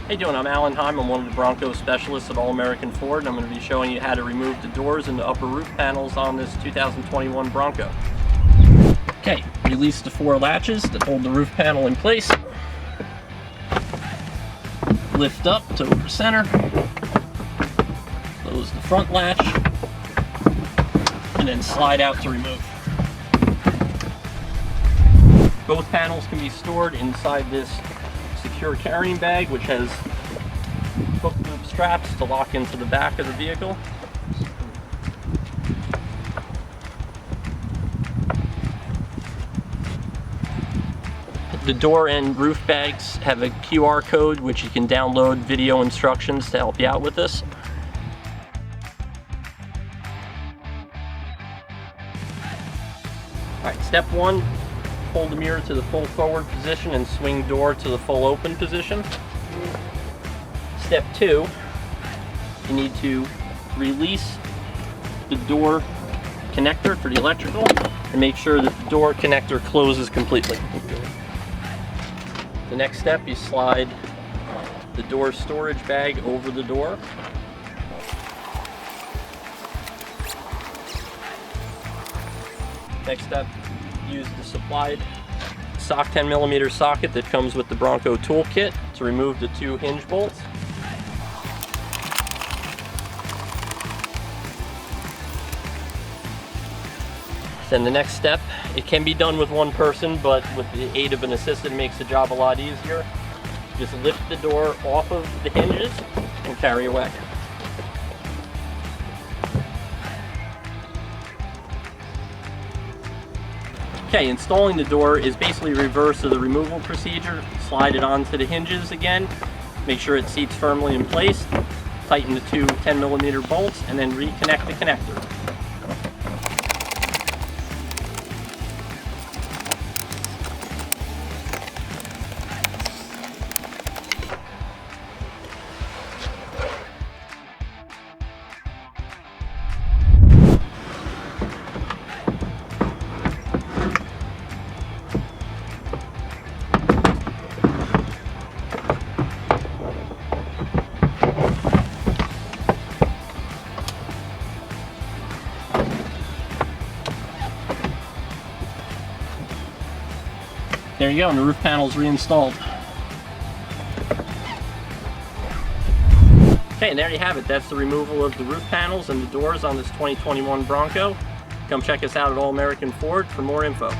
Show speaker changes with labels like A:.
A: How you doing? I'm Allan. I'm one of the Bronco Specialists at All-American Ford, and I'm going to be showing you how to remove the doors and the upper roof panels on this 2021 Bronco. Okay, release the 4 latches that hold the roof panel in place. Lift up to over center. Close the front latch, and then slide out to remove. Both panels can be stored inside this secure carrying bag, which has hook loop straps to lock into the back of the vehicle. The door and roof bags have a QR code which you can download video instructions to help you out with this. Alright, step 1. Hold the mirror to the full forward position and swing door to the full open position. Step 2, you need to release the door connector for the electrical and make sure that the door connector closes completely. The next step, you slide the door storage bag over the door. Next step, use the supplied 10mm socket that comes with the Bronco toolkit to remove the 2 hinge bolts. Then the next step, it can be done with one person, but with the aid of an assistant it makes the job a lot easier. Just lift the door off of the hinges and carry away. Okay, installing the door is basically reverse of the removal procedure. Slide it onto the hinges again, make sure it seats firmly in place, tighten the 2 10mm bolts, and then reconnect the connector. There you go, and the roof panel is reinstalled. Okay, and there you have it. That's the removal of the roof panels and the doors on this 2021 Bronco. Come check us out at All American Ford for more info.